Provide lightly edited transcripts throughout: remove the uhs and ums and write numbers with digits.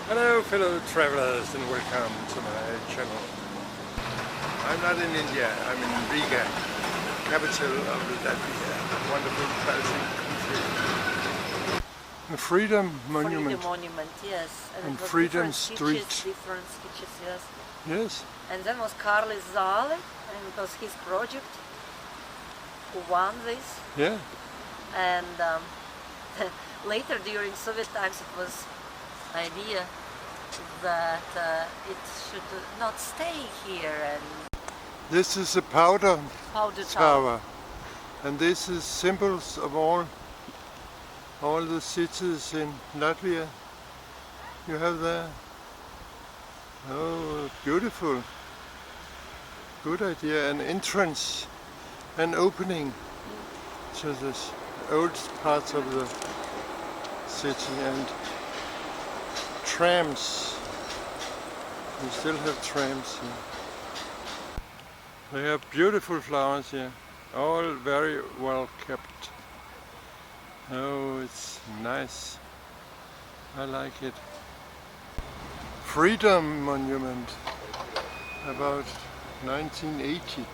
Hello fellow travelers and welcome to my channel. I'm not in India, I'm in Riga, capital of Latvia, wonderful Baltic country. The Freedom Monument. Freedom Monument, yes. And it was Freedom different Street. Sketches, different sketches, yes. Yes. And then was Karlis Zale, and it was his project who won this. Yeah. And later during Soviet times it was idea that it should not stay here. And This is a powder powder tower. And this is symbols of all the cities in Latvia. You have there. Oh, beautiful. Good idea. An entrance, an opening to this old part of the city, and trams. We still have trams here. They have beautiful flowers here, all very well kept. Oh, it's nice. I like it. Freedom Monument, about 1980.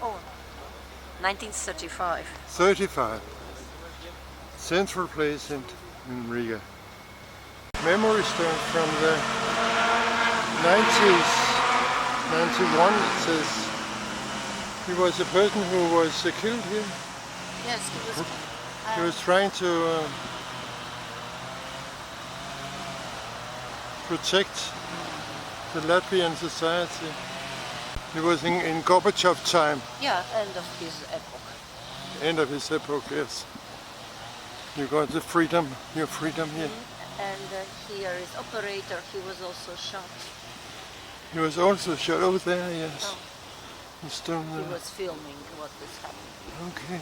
Oh, 1935. 35. Central place in Riga. Memory stone from the 90s, 91 it says. He was a person who was killed here. Yes, he was. He was trying to protect the Latvian society. He was in Gorbachev time. Yeah, end of his epoch. End of his epoch, yes. You got the freedom, your freedom here. And here is operator, he was also shot. He was also shot over there, yes. Oh. The stone He there. was filming what was happening. Okay.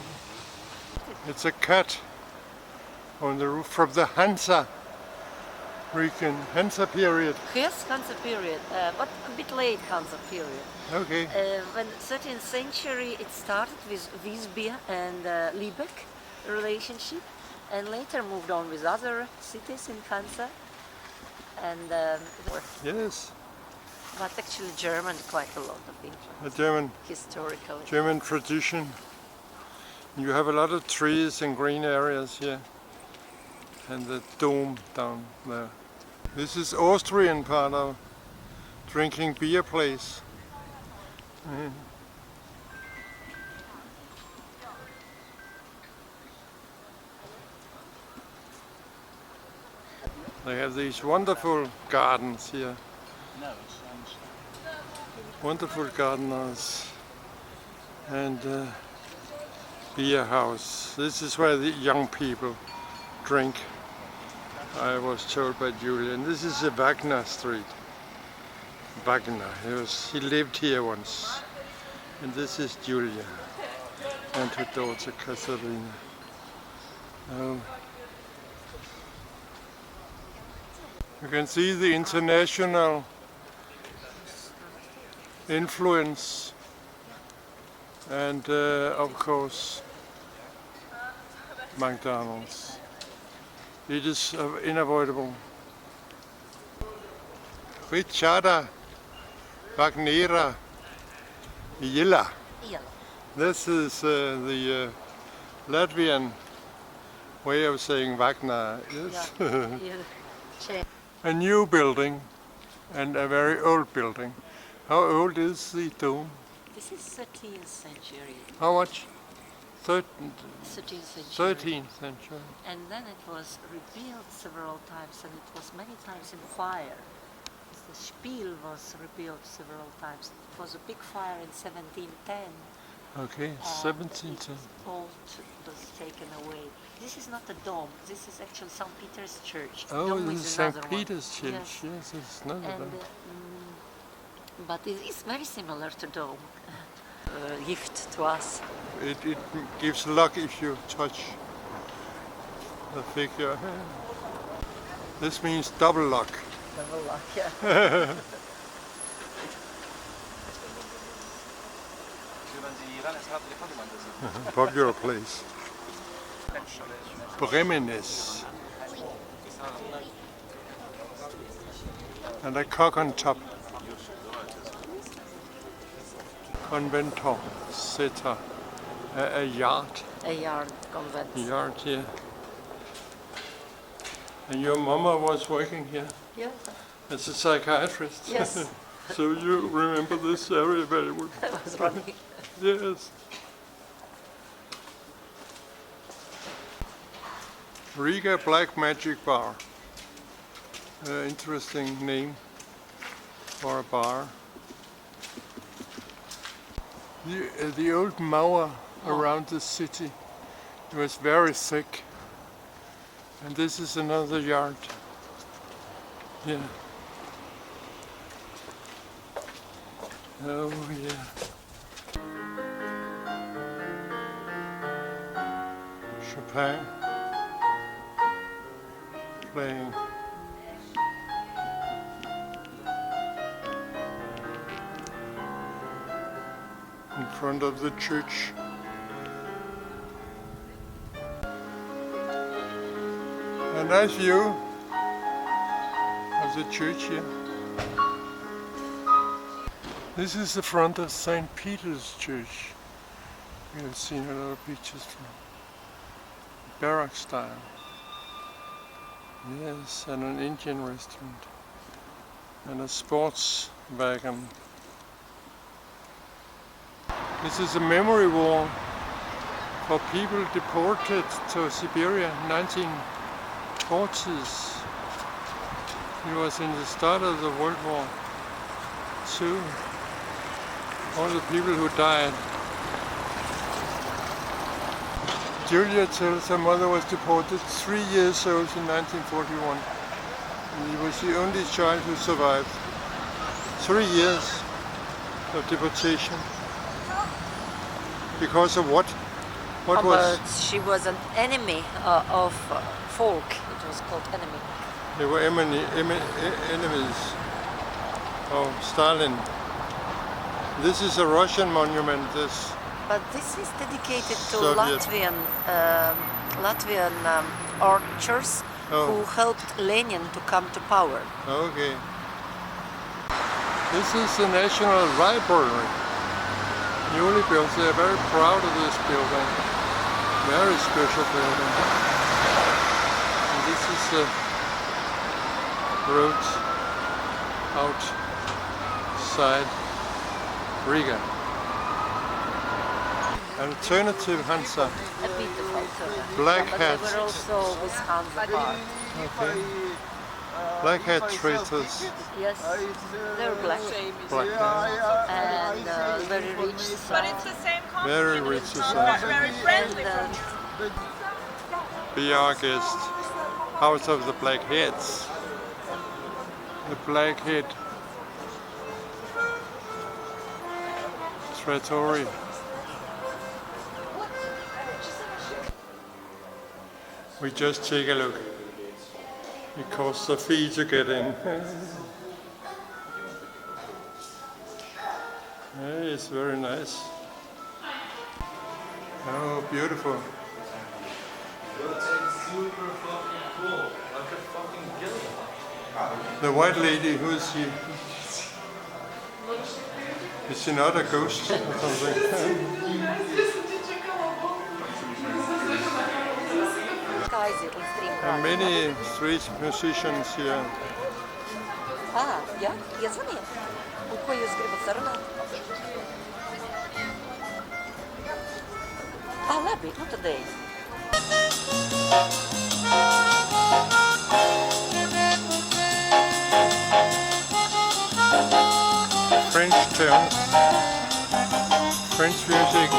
It's a cat on the roof from the Hansa Rigan, Hansa period. Yes, Hansa period, but a bit late Hansa period. Okay. When 13th century it started with Visby and Lübeck relationship, and later moved on with other cities in Hansa. And Yes, but actually German quite a lot of influence. a German Historically. tradition. You have a lot of trees and green areas here, and the dome down there. This is Austrian part of drinking beer place. They have these wonderful gardens here. Wonderful gardeners and beer house. This is where the young people drink, I was told by Julia. And this is the Wagner street. Wagner, he lived here once. And this is Julia and her daughter Catharina. Oh. You can see the international influence, and of course McDonald's. It is unavoidable. Richada, Wagner, Yilla. Yeah. This is the Latvian way of saying Wagner. Yes. Yeah. A new building and a very old building. How old is the dome? This is 13th century. How much? 13th century. 13th century. And then it was rebuilt several times, and it was many times in fire. The Spiel was rebuilt several times. It was a big fire in 1710. Okay, 1710. All was taken away. This is not a dome. This is actually St. Peter's Church. Oh, Dome this is is St. another Peter's one. Church. Yes. Yes, it's another And, dome. but it is very similar to dome. Gift to us. It gives luck if you touch the figure. This means double luck. Double luck, yeah. Popular place. Bremenes. and a cock on top. Conventor, sitter, a yard. A yard convent. Yard here. And your mama was working here Yeah. as a psychiatrist. Yes. So you remember this area very well. I was running. Yes. Riga Black Magic Bar. Interesting name for a bar. The old mower around the city, it was very thick. And this is another yard. Yeah. Oh yeah. Chopin playing. In front of the church. A nice view of the church here. This is the front of St. Peter's Church. We have seen a lot of pictures from Baroque style. Yes, and an Indian restaurant. And a sports wagon. This is a memory wall for people deported to Siberia in 1940s. It was in the start of the World War II. All the people who died. Julia tells her mother was deported 3 years old in 1941. And he was the only child who survived. 3 years of deportation. Because of what? What was? But she was an enemy of folk. It was called enemy. They were enemies of Stalin. This is a Russian monument. But this is dedicated to Soviet. Latvian archers who helped Lenin to come to power. Okay. This is the National Library. Newly built. They are very proud of this building. Very special building. And this is the road outside Riga. Alternative Hansa. A bit of alternative. Black but hats. they were also with Hansa part. Okay. Black hat traders. Yes, they were black. Black hat. And very rich. But it's the same company. Very rich society. Very friendly. And, Be our guest. House of the Black Heads. The Black Head. Trattoria. We just take a look. It costs a fee to get in. Hey, it's very nice. Oh, beautiful. The white lady, who is she? Is she not a ghost or something? There are many street musicians here. jā, iezvaniet. Un ko jūs gribat sarunāt? Labi, nu tad ej. French town. French music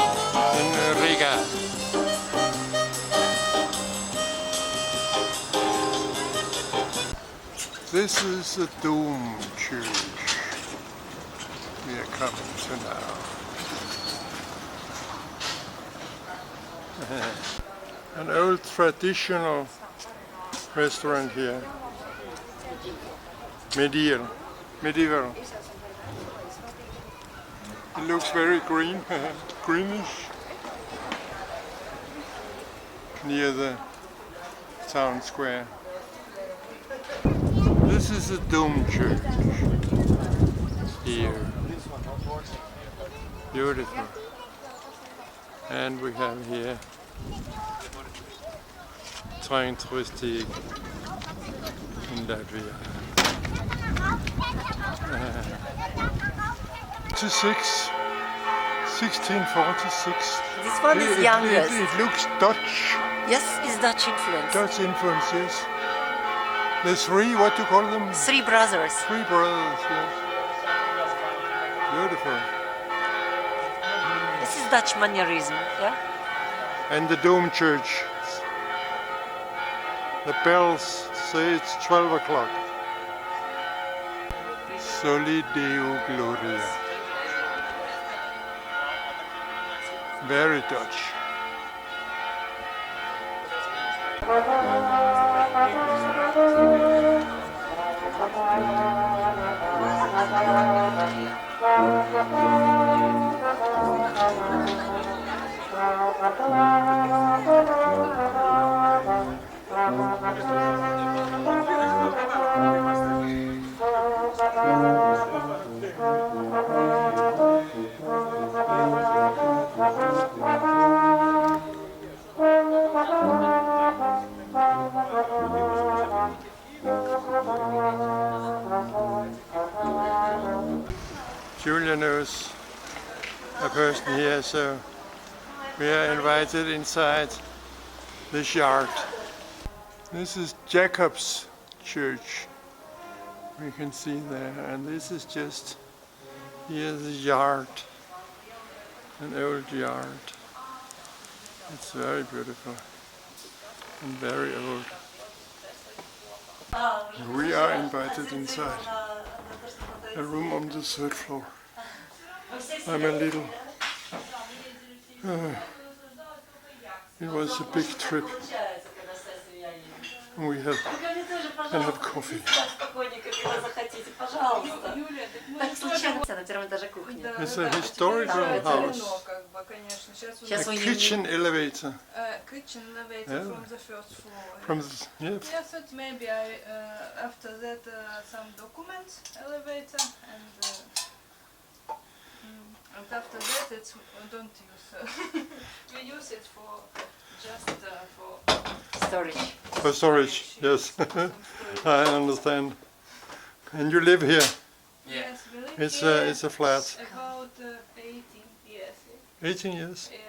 in Riga. This is the Dome Church we are coming to now. An old traditional restaurant here. Medieval. It looks very green, greenish, near the town square. This This is a dome church here. Beautiful. And we have here train touristic in Latvia. 1646. This one is youngest. It looks Dutch. Yes, it's Dutch influence. Dutch influence, yes. The three, what do you call them? Three brothers. Three brothers, yes. Beautiful. This is Dutch mannerism, yeah? And the dome church. The bells say it's 12 o'clock. Soli Deo Gloria. Very Dutch. Julia knows a person here, so we are invited inside this yard. This is Jacob's church. We can see there, and this is just here's the yard, an old yard. It's very beautiful and very old. We are invited inside a room on the third floor. I'm a little. It was a big trip. We can have coffee. It's a historical house. A kitchen elevator. Kitchen elevator from the first floor. Yes. Yes, it maybe after that some documents elevator and after that it's don't use. We use it for just for Storage. For storage, yes. I understand. And you live here? Yes, we live It's here a flat. about 18 years. 18 years? Yes.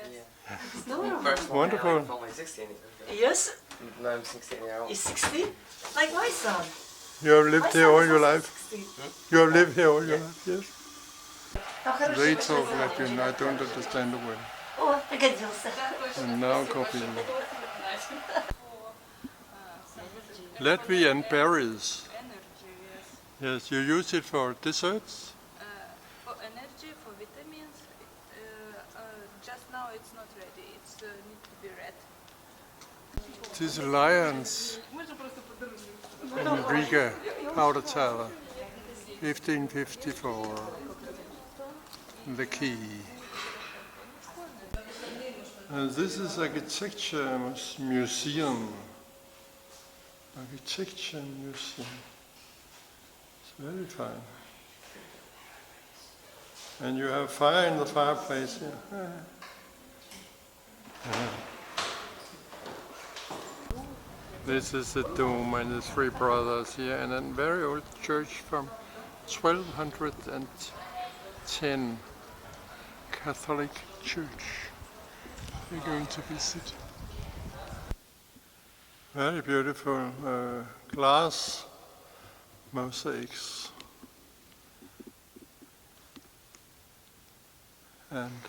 First one, Wonderful. I'm only 16. Yes? No, I'm 16 years old. He's 16? Like my son. You have lived here all your life? 16. You have lived here all your life, yes? They talk like you, and I don't understand the word. О, пригодился. And now copy. Latvian berries. Energy, yes. Yes, you use it for desserts? For energy, for vitamins. Just now it's not ready. It's need to be red. These lions in Riga, Powder Tower, 1554. The key. And this is architecture museum. Architecture museum. It's very fine. And you have fire in the fireplace here. This is the dome and the three brothers here, and a very old church from 1210. Catholic church. We're going to visit. Very beautiful glass mosaics. And